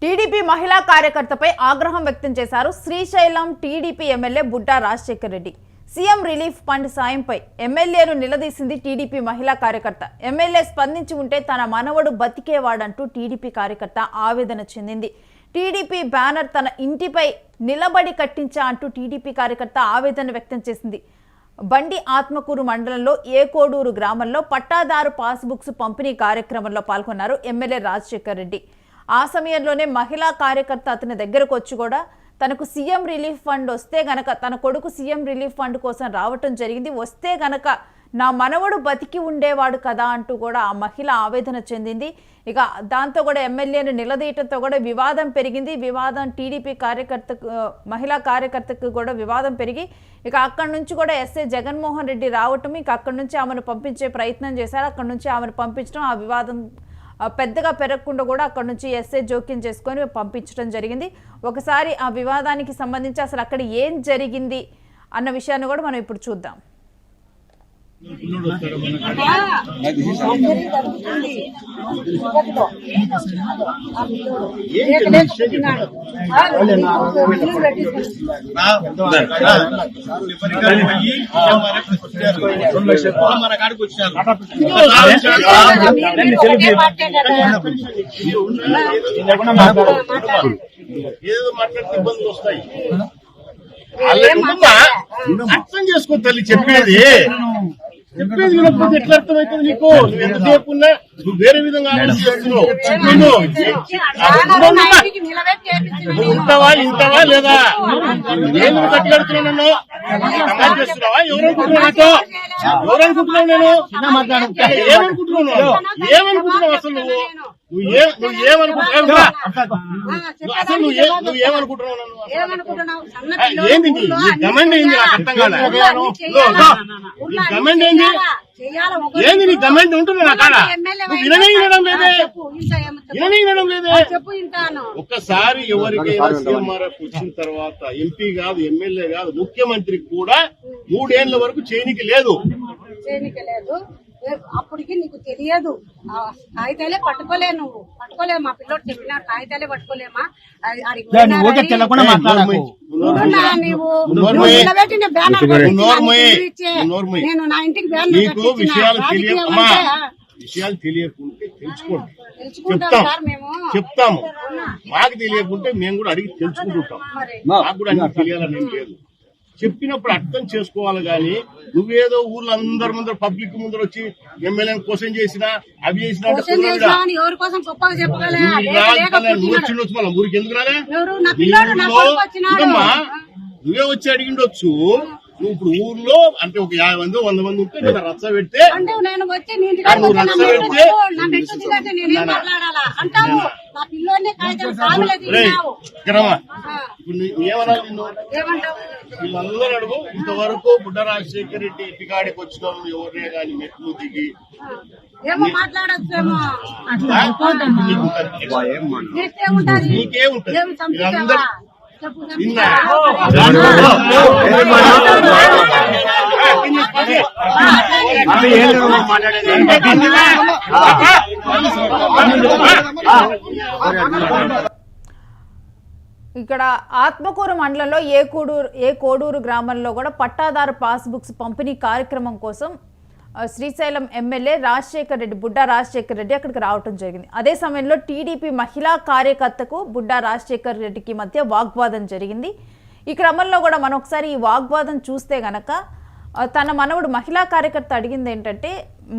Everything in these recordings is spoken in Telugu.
టీడీపీ మహిళా కార్యకర్తపై ఆగ్రహం వ్యక్తం చేశారు Srisailam TDP MLA Budda Rajasekhar Reddy. CM relief fund సాయంపై ఎమ్మెల్యేను నిలదీసింది టీడీపీ మహిళా కార్యకర్త. ఎమ్మెల్యే స్పందించి ఉంటే తన మనవడు బతికేవాడంటూ టీడీపీ కార్యకర్త ఆవేదన చెందింది. టీడీపీ బ్యానర్ తన ఇంటిపై నిలబడి కట్టించా అంటూ టీడీపీ కార్యకర్త ఆవేదన వ్యక్తం చేసింది. బండి ఆత్మకూరు మండలంలో ఏకోడూరు గ్రామంలో పట్టాదారు పాస్బుక్స్ పంపిణీ కార్యక్రమంలో పాల్గొన్నారు ఎమ్మెల్యే రాజశేఖర్ రెడ్డి. ఆ సమయంలోనే మహిళా కార్యకర్త అతని దగ్గరకు వచ్చి కూడా తనకు సీఎం రిలీఫ్ ఫండ్ వస్తే గనక తన కొడుకు సీఎం రిలీఫ్ ఫండ్ కోసం రావటం జరిగింది, వస్తే గనక నా మనవడు బతికి ఉండేవాడు కదా అంటూ కూడా ఆ మహిళ ఆవేదన చెందింది. ఇక దాంతో కూడా ఎమ్మెల్యేను నిలదీయటంతో కూడా వివాదం పెరిగింది. వివాదం టీడీపీ కార్యకర్తకు మహిళా కార్యకర్తకు కూడా వివాదం పెరిగి ఇక అక్కడి నుంచి కూడా ఎస్ఐ జగన్మోహన్ రెడ్డి రావటం, ఇక అక్కడి నుంచి ఆమెను పంపించే ప్రయత్నం చేశారు. అక్కడి నుంచి ఆమెను పంపించడం, ఆ వివాదం పెద్దగా పెరగకుండా కూడా అక్కడ నుంచి ఎస్ఐ జోక్యం చేసుకొని పంపించడం జరిగింది. ఒకసారి ఆ వివాదానికి సంబంధించి అసలు అక్కడ ఏం జరిగింది అన్న విషయాన్ని కూడా మనం ఇప్పుడు చూద్దాం. ఏదో మాట్లాడితే ఇబ్బందులు వస్తాయి. అర్థం చేసుకో తల్లి, చెప్పేది వినకపోతే ఎట్లా అర్థమవుతుంది నీకు? నువ్వు ఎంతసేపు ఉన్నా నువ్వు వేరే విధంగా ఆలోచిస్తున్నావు. ఉంటావా ఇంటావా లేదా? నేను కట్టుకెడుతున్నావు, నన్ను సమాజ్ చేస్తున్నావా? ఎవరనుకుంటున్నావు? ఎవరనుకుంటున్నావు? నేను ఏమనుకుంటున్నావు అసలు? నువ్వేమనుకుంటున్నావు? అసలు నువ్వేమనుకుంటున్నావు? ఏంది గమెండ్ ఏంది? నాకు అర్థం కాదు. గమెండ్ ఏంది? ఏంది నీ గమెంట్ ఉంటుంది నా కాడ? వినడం లేదే. ఒక్కసారి ఎవరికైనా సీఎంఆర్ఎఫ్ వచ్చిన తర్వాత ఎంపీ కాదు, ఎమ్మెల్యే కాదు, ముఖ్యమంత్రికి కూడా 3 ఏళ్ల వరకు చేయనికి లేదు. అప్పటికి నీకు తెలియదు. కాగితాలే పట్టుకోలే, నువ్వు పట్టుకోలేవు. మా పిల్లోడు చెప్పిన కాగితాలే పట్టుకోలేమా? నేను నా ఇంటికి విషయాలు తెలియకుంటే తెలుసుకోండి, చెప్తాము. మాకు తెలియకుంటే మేము కూడా అడిగి తెలుసుకుంటుంటాం. మాకు కూడా అన్ని తెలియాలని ఏం లేదు. చెప్పినప్పుడు అర్థం చేసుకోవాలి. గాని నువ్వేదో ఊర్లో అందరి ముందర పబ్లిక్ ముందర వచ్చి ఎమ్మెల్యేని క్వశ్చన్ చేసినా అవి చేసినా నువ్వు వచ్చిండొచ్చు. మళ్ళీ ఊరికి ఎందుకు రాలే? నువ్వే వచ్చి అడిగిండొచ్చు. నువ్వు ఇప్పుడు ఊర్లో అంటే ఒక 50 మంది 100 మంది ఉంటే నేను రచ్చ పెడితే నువ్వు రచ్చ పెడితే ఇప్పుడు ఏమన్నా నిన్ను వీళ్ళందరూ అడుగు. ఇంతవరకు బుడ్డా రాజశేఖర్ రెడ్డి ఇంటికాడికి వచ్చిన వాళ్ళు ఎవరినే కానీ మెట్లు దిగి నీకేముంటది? వీళ్ళందరూ ఇక్కడ ఆత్మకూరు మండలంలో ఏకోడూరు గ్రామంలో కూడా పట్టాదారు పాస్బుక్స్ పంపిణీ కార్యక్రమం కోసం శ్రీశైలం ఎమ్మెల్యే రాజశేఖర్ రెడ్డి, బుడ్డా రాజశేఖర్ రెడ్డి అక్కడికి రావడం జరిగింది. అదే సమయంలో టీడీపీ మహిళా కార్యకర్తకు బుడ్డా రాజశేఖర్ రెడ్డికి మధ్య వాగ్వాదం జరిగింది. ఈ క్రమంలో కూడా మనం ఒకసారి ఈ వాగ్వాదం చూస్తే గనక తన మనవడు మహిళా కార్యకర్త అడిగింది ఏంటంటే,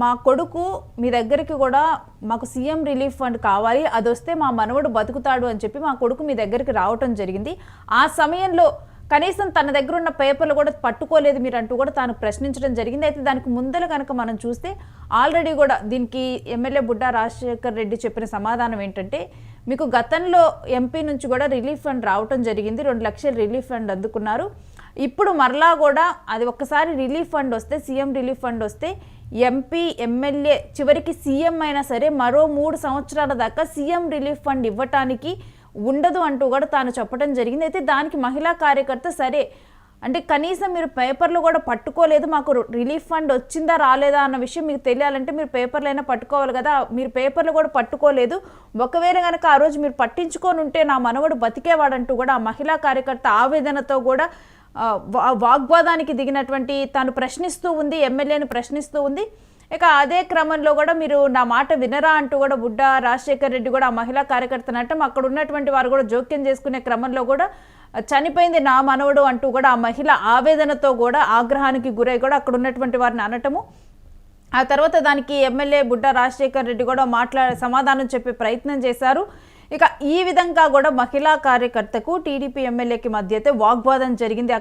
మా కొడుకు మీ దగ్గరికి కూడా మాకు సీఎం రిలీఫ్ ఫండ్ కావాలి, అది వస్తే మా మనవడు బతుకుతాడు అని చెప్పి మా కొడుకు మీ దగ్గరికి రావటం జరిగింది. ఆ సమయంలో కనీసం తన దగ్గర ఉన్న పేపర్లు కూడా పట్టుకోలేదు మీరు అంటూ కూడా తాను ప్రశ్నించడం జరిగింది. అయితే దానికి ముందర కనుక మనం చూస్తే ఆల్రెడీ కూడా దీనికి ఎమ్మెల్యే బుడ్డా రాజశేఖర్ రెడ్డి చెప్పిన సమాధానం ఏంటంటే, మీకు గతంలో ఎంపీ నుంచి కూడా రిలీఫ్ ఫండ్ రావటం జరిగింది, 2 లక్షల రిలీఫ్ ఫండ్ అందుకున్నారు. ఇప్పుడు మరలా కూడా అది ఒక్కసారి రిలీఫ్ ఫండ్ వస్తే, సీఎం రిలీఫ్ ఫండ్ వస్తే ఎంపీ ఎమ్మెల్యే చివరికి సీఎం అయినా సరే మరో 3 సంవత్సరాల దాకా సీఎం రిలీఫ్ ఫండ్ ఇవ్వటానికి ఉండదు అంటూ కూడా తాను చెప్పడం జరిగింది. అయితే దానికి మహిళా కార్యకర్త సరే అంటే కనీసం మీరు పేపర్లు కూడా పట్టుకోలేదు, మాకు రిలీఫ్ ఫండ్ వచ్చిందా రాలేదా అన్న విషయం మీకు తెలియాలంటే మీరు పేపర్లు అయినా పట్టుకోవాలి కదా, మీరు పేపర్లు కూడా పట్టుకోలేదు. ఒకవేళ కనుక ఆ రోజు మీరు పట్టించుకొని ఉంటే నా మనవడు బతికేవాడంటూ కూడా ఆ మహిళా కార్యకర్త ఆవేదనతో కూడా వాగ్వాదానికి దిగినటువంటి తాను ప్రశ్నిస్తూ ఉంది, ఎమ్మెల్యేని ప్రశ్నిస్తూ ఉంది. ఇక అదే క్రమంలో కూడా మీరు నా మాట వినరా అంటూ కూడా బుడ్డా రాజశేఖర్ రెడ్డి కూడా ఆ మహిళా కార్యకర్తను అంటే అక్కడ ఉన్నటువంటి వారు కూడా జోక్యం చేసుకునే క్రమంలో కూడా చనిపోయింది నా మనవడు అంటూ కూడా ఆ మహిళ ఆవేదనతో కూడా ఆగ్రహానికి గురై కూడా అక్కడ ఉన్నటువంటి వారిని అనటము. ఆ తర్వాత దానికి ఎమ్మెల్యే బుడ్డా రాజశేఖర్ రెడ్డి కూడా సమాధానం చెప్పే ప్రయత్నం చేశారు. ఇక ఈ విధంగా కూడా మహిళా కార్యకర్తకు టీడీపీ ఎమ్మెల్యేకి మధ్య అయితే వాగ్వాదం జరిగింది.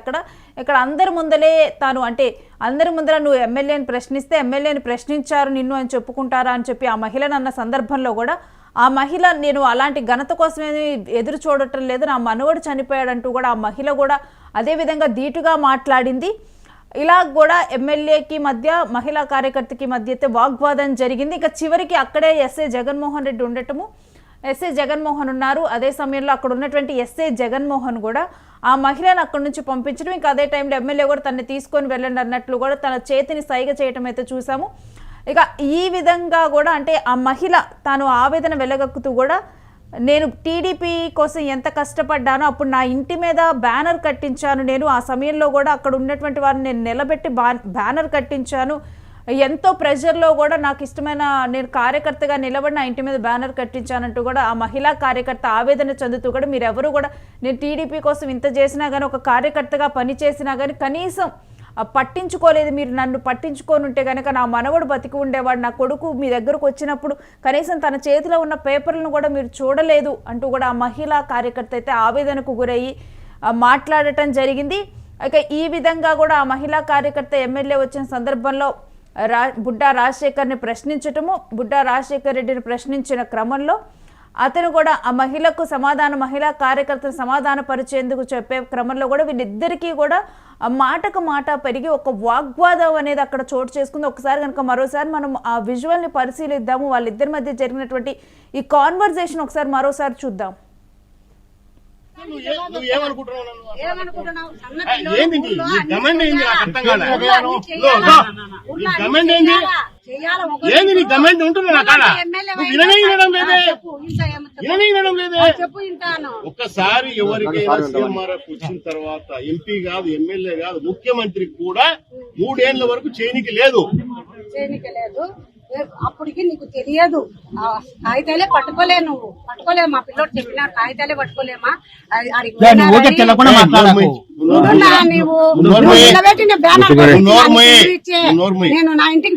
ఇక్కడ అందరి ముందలే తాను అంటే అందరి ముందర నువ్వు ఎమ్మెల్యేని ప్రశ్నిస్తే ఎమ్మెల్యేని ప్రశ్నించారు నిన్ను అని చెప్పుకుంటారా అని చెప్పి ఆ మహిళను అన్న సందర్భంలో కూడా ఆ మహిళ నేను అలాంటి ఘనత కోసమేమి ఎదురు చూడటం లేదు, నా మనవడు చనిపోయాడంటూ కూడా ఆ మహిళ కూడా అదేవిధంగా ధీటుగా మాట్లాడింది. ఇలా కూడా ఎమ్మెల్యేకి మధ్య మహిళా కార్యకర్తకి మధ్య అయితే వాగ్వాదం జరిగింది. ఇక చివరికి అక్కడే ఎస్ఐ జగన్మోహన్ రెడ్డి ఉండటము, ఎస్ఐ జగన్మోహన్ ఉన్నారు. అదే సమయంలో అక్కడ ఉన్నటువంటి ఎస్ఐ జగన్మోహన్ కూడా ఆ మహిళను అక్కడి నుంచి పంపించడం, ఇంకా అదే టైంలో ఎమ్మెల్యే కూడా తనని తీసుకొని వెళ్ళండి అన్నట్లు కూడా తన చేతిని సైగ చేయటం అయితే చూసాము. ఇక ఈ విధంగా కూడా అంటే ఆ మహిళ తాను ఆవేదన వెలగక్కుతూ కూడా నేను టీడీపీ కోసం ఎంత కష్టపడ్డానో అప్పుడు నా ఇంటి మీద బ్యానర్ కట్టించాను, నేను ఆ సమయంలో కూడా అక్కడ ఉన్నటువంటి వారిని నేను నిలబెట్టి బ్యానర్ కట్టించాను, ఎంతో ప్రెషర్లో కూడా నాకు ఇష్టమైన నేను కార్యకర్తగా నిలబడి నా ఇంటి మీద బ్యానర్ కట్టించానంటూ కూడా ఆ మహిళా కార్యకర్త ఆవేదన చెందుతూ కూడా మీరెవరు కూడా నేను టీడీపీ కోసం ఇంత చేసినా కానీ ఒక కార్యకర్తగా పనిచేసినా కానీ కనీసం పట్టించుకోలేదు, మీరు నన్ను పట్టించుకొని ఉంటే కనుక నా మనవడు బతికి ఉండేవాడు, నా కొడుకు మీ దగ్గరకు వచ్చినప్పుడు కనీసం తన చేతిలో ఉన్న పేపర్లను కూడా మీరు చూడలేదు అంటూ కూడా ఆ మహిళా కార్యకర్త అయితే ఆవేదనకు గురయ్యి మాట్లాడటం జరిగింది. ఇక ఈ విధంగా కూడా ఆ మహిళా కార్యకర్త ఎమ్మెల్యే వచ్చిన సందర్భంలో బుడ్డా రాజశేఖర్ని ప్రశ్నించటము, బుడ్డా రాజశేఖర్ రెడ్డిని ప్రశ్నించిన క్రమంలో అతను కూడా ఆ మహిళకు మహిళా కార్యకర్తను సమాధాన పరిచేందుకు చెప్పే క్రమంలో కూడా వీళ్ళిద్దరికీ కూడా మాటకు మాట పెరిగి ఒక వాగ్వాదం అనేది అక్కడ చోటు చేసుకుంది. ఒకసారి కనుక మరోసారి మనం ఆ విజువల్ని పరిశీలిద్దాము, వాళ్ళిద్దరి మధ్య జరిగినటువంటి ఈ కాన్వర్జేషన్ ఒకసారి మరోసారి చూద్దాం. ఏంది నీ గవర్నమెంట్ ఉంటుంది నా కాడ వినడం లేదే. ఒక్కసారి ఎవరికైనా సీఎంఆర్ఎఫ్ వచ్చిన తర్వాత ఎంపీ కాదు, ఎమ్మెల్యే కాదు, ముఖ్యమంత్రికి కూడా 3 ఏళ్ల వరకు చేయనికి లేదు. అప్పటికి నీకు తెలియదు, కాగితాలే పట్టుకోలే, నువ్వు పట్టుకోలేవు. మా పిల్లోడు చెప్పినాడు కాగితాలే పట్టుకోలేమా, నేను నా ఇంటికి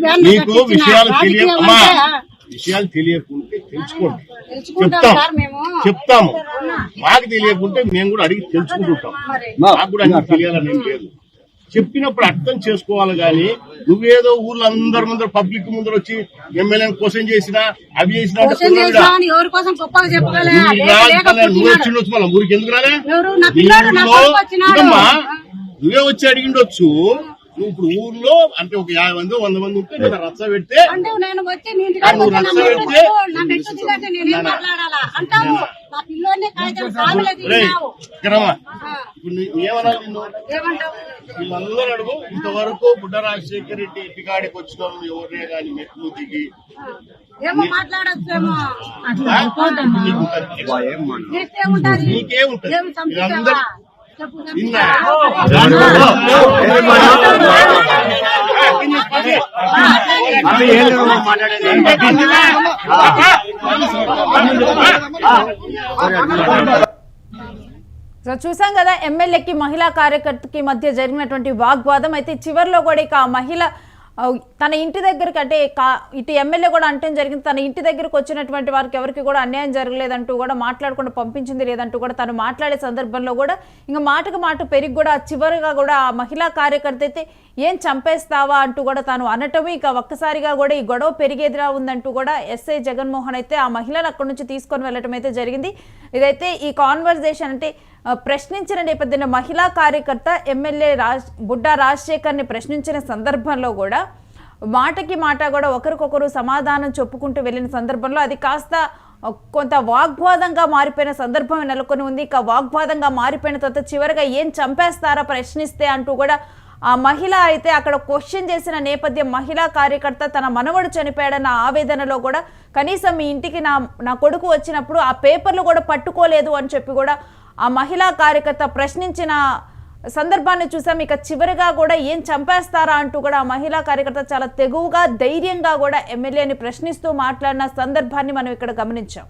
విషయాలు తెలియకుంటే చెప్తాము, మాకు తెలియకుంటే మేము కూడా అడిగి తెలుసుకుంటుంటాం. మాకు కూడా అన్ని తెలియాలని ఏం లేదు. చెప్పినప్పుడు అర్థం చేసుకోవాలి గాని నువ్వేదో ఊర్లో అందరి ముందర పబ్లిక్ ముందర వచ్చి ఎమ్మెల్యేని క్వశ్చన్ చేసినా అవి చేసినా నువ్వు వచ్చిండొచ్చు, మళ్ళీ ఊరికి ఎందుకు రాలే? నువ్వే వచ్చి అడిగిండొచ్చు. నువ్వు ఇప్పుడు ఊర్లో అంటే ఒక 50 మంది 100 మంది ఉంటే నేను రచ్చ పెడితే ఏమన్నా వీళ్ళందరూ అడుగు. ఇంతవరకు బుడ్డా రాజశేఖర్ రెడ్డి ఇంటికాడికి వచ్చిన వాళ్ళు ఎవరినే కానీ మెట్లు దిగి నీకే ఉంటుంది. వీళ్ళందరూ సో చూసాం కదా ఎమ్మెల్యేకి మహిళా కార్యకర్తకి మధ్య జరిగినటువంటి వాగ్వాదం. అయితే చివరిలో కూడా ఇక మహిళ తన ఇంటి దగ్గరికి అంటే ఇటు ఎమ్మెల్యే కూడా అంటే జరిగింది, తన ఇంటి దగ్గరకు వచ్చినటువంటి వారికి ఎవరికి కూడా అన్యాయం జరగలేదంటూ కూడా మాట్లాడకుండా పంపించింది లేదంటూ కూడా తను మాట్లాడే సందర్భంలో కూడా ఇంకా మాటకు మాట పెరిగి కూడా చివరిగా కూడా ఆ మహిళా కార్యకర్త అయితే ఏం చంపేస్తావా అంటూ కూడా తాను అనటము. ఇక ఒక్కసారిగా కూడా ఈ గొడవ పెరిగేదిరా ఉందంటూ కూడా ఎస్ఐ జగన్మోహన్ అయితే ఆ మహిళను అక్కడి నుంచి తీసుకొని వెళ్ళటం అయితే జరిగింది. ఇదైతే ఈ కాన్వర్జేషన్ అంటే ప్రశ్నించిన నేపథ్యంలో మహిళా కార్యకర్త ఎమ్మెల్యే బుడ్డా రాజశేఖర్ని ప్రశ్నించిన సందర్భంలో కూడా మాటకి మాట కూడా ఒకరికొకరు సమాధానం చెప్పుకుంటూ వెళ్ళిన సందర్భంలో అది కాస్త కొంత వాగ్వాదంగా మారిపోయిన సందర్భం నెలకొని ఉంది. ఇక వాగ్వాదంగా మారిపోయిన తర్వాత చివరిగా ఏం చంపేస్తారా ప్రశ్నిస్తే అంటూ కూడా ఆ మహిళ అయితే అక్కడ క్వశ్చన్ చేసిన నేపథ్యం, మహిళా కార్యకర్త తన మనవడు చనిపోయాడన్న ఆవేదనలో కూడా కనీసం మీ ఇంటికి నా కొడుకు వచ్చినప్పుడు ఆ పేపర్లు కూడా పట్టుకోలేదు అని చెప్పి కూడా ఆ మహిళా కార్యకర్త ప్రశ్నించిన సందర్భాన్ని చూసాం. ఇక చివరిగా కూడా ఏం చంపేస్తారా అంటూ కూడా ఆ మహిళా కార్యకర్త చాలా తెగువగా ధైర్యంగా కూడా ఎమ్మెల్యేని ప్రశ్నిస్తూ మాట్లాడిన సందర్భాన్ని మనం ఇక్కడ గమనించాం.